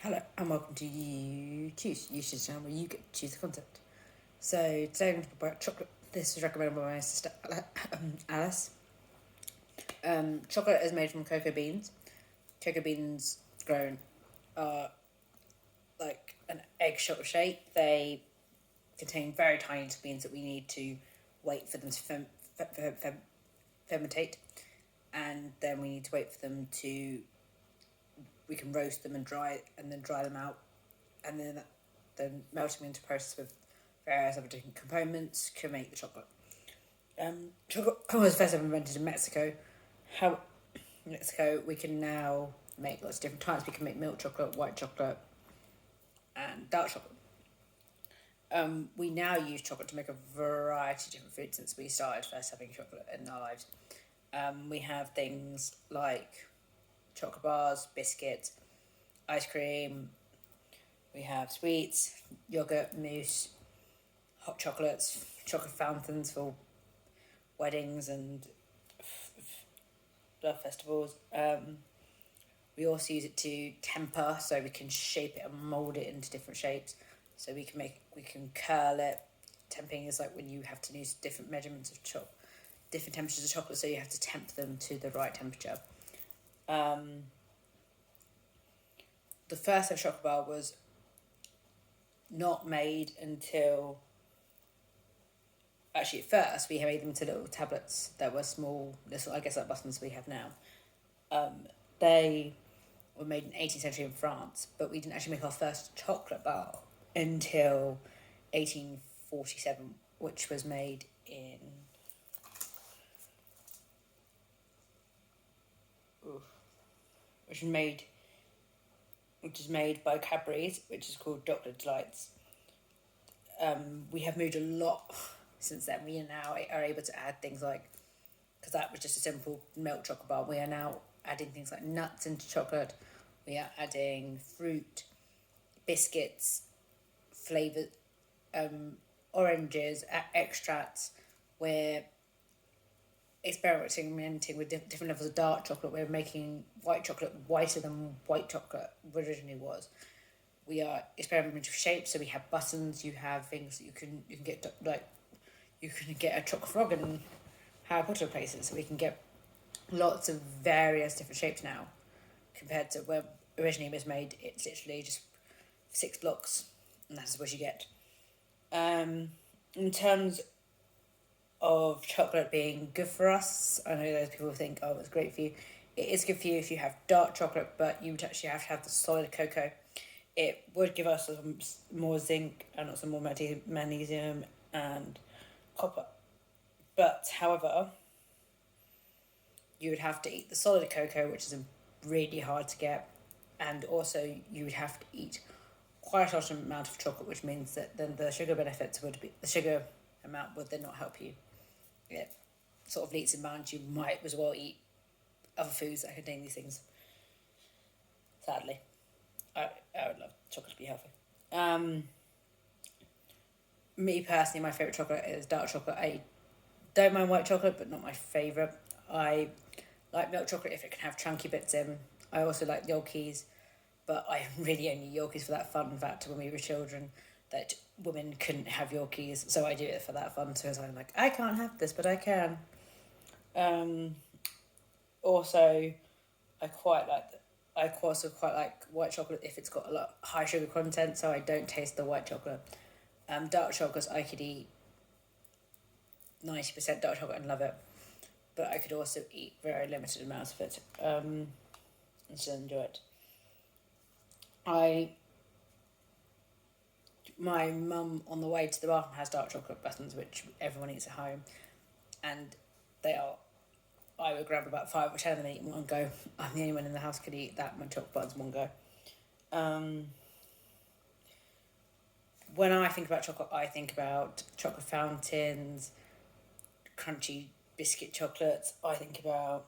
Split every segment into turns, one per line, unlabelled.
Hello and welcome to You Choose, YouTube channel where you get to choose the content. So today I'm going to talk about chocolate. This was recommended by my sister Alice. Chocolate is made from cocoa beans. Cocoa beans grown are like an egg shot shape. They contain very tiny little beans that we need to wait for them to fermentate, and then we need to wait for them to. We can roast them and dry them out, and then melt them into a process with various other different components to make the chocolate. Chocolate was first ever invented in Mexico. How in Mexico we can now make lots of different types. We can make milk chocolate, white chocolate, and dark chocolate. We now use chocolate to make a variety of different foods since we started first having chocolate in our lives. We have things like chocolate bars, biscuits, ice cream. We have sweets, yogurt, mousse, hot chocolates, chocolate fountains for weddings and festivals. We also use it to temper, so we can shape it and mold it into different shapes. So we can curl it. Temping is like when you have to use different measurements of different temperatures of chocolate, so you have to temp them to the right temperature. The first ever chocolate bar was not made until. Actually, at first we made them into little tablets that were small, little, I guess, like buttons we have now. They were made in the 18th century in France, but we didn't actually make our first chocolate bar until 1847, which was made in. Which is made by Cadbury's, which is called Dr. Delights. We have moved a lot since then. We now are able to add things like, because that was just a simple milk chocolate bar, we are now adding things like nuts into chocolate. We are adding fruit, biscuits, flavoured oranges, extracts. We're experimenting with different levels of dark chocolate. We're making white chocolate whiter than white chocolate originally was. We are experimenting with shapes, so we have buttons. You have things that you can get, like you can get a chocolate frog in Harry Potter places. So we can get lots of various different shapes now, compared to when originally it was made. It's literally just 6 blocks, and that's what you get. In terms of chocolate being good for us, I know those people think, oh, it's great for you. It is good for you if you have dark chocolate, but you would actually have to have the solid cocoa. It would give us some more zinc and also more magnesium and copper. But however, you would have to eat the solid cocoa, which is really hard to get, and also you would have to eat quite a large amount of chocolate, which means that then the sugar benefits would be, the sugar amount would then not help you. It sort of leads in mind you might as well eat other foods that contain these things. Sadly, I would love chocolate to be healthy. Me personally, my favourite chocolate is dark chocolate. I don't mind white chocolate, but not my favourite. I like milk chocolate if it can have chunky bits in. I also like Yorkies, but I really only Yorkies for that fun fact when we were children that women couldn't have Yorkies, so I do it for that fun. So I'm like, I can't have this, but I can. Also, I also quite like white chocolate if it's got a lot high sugar content, so I don't taste the white chocolate. Dark chocolates I could eat 90% dark chocolate and love it, but I could also eat very limited amounts of it and still enjoy it. My mum on the way to the bathroom has dark chocolate buttons, which everyone eats at home, and I would grab about 5 or 10 of them and eat in one go. I'm the only one in the house who could eat that many chocolate buttons in one go. When I think about chocolate, I think about chocolate fountains, crunchy biscuit chocolates. I think about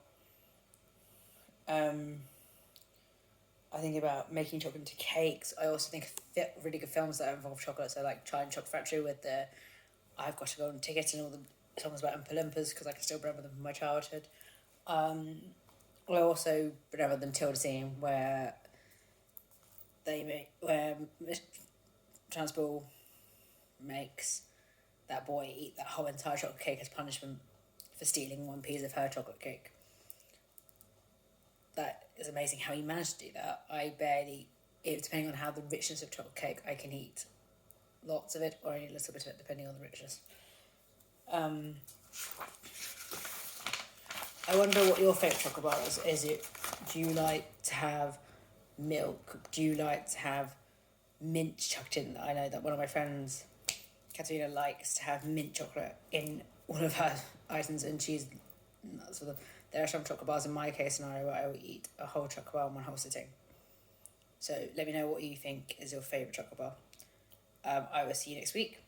making chocolate into cakes. I also think of really good films that involve chocolate. So like Charlie and Chocolate Factory with the I've Got to Go on Ticket and all the songs about Oompa Loompas, because I can still remember them from my childhood. I also remember them Tilda scene where they make where Transball makes that boy eat that whole entire chocolate cake as punishment for stealing one piece of her chocolate cake. That is amazing how he managed to do that. Depending on how the richness of chocolate cake, I can eat lots of it or only a little bit of it, depending on the richness. I wonder what your favourite chocolate bar is. Do you like to have milk? Do you like to have mint chucked in? I know that one of my friends, Katerina, likes to have mint chocolate in all of her items, and there are some chocolate bars in my case scenario where I will eat a whole chocolate bar in one whole sitting. So let me know what you think is your favourite chocolate bar. I will see you next week.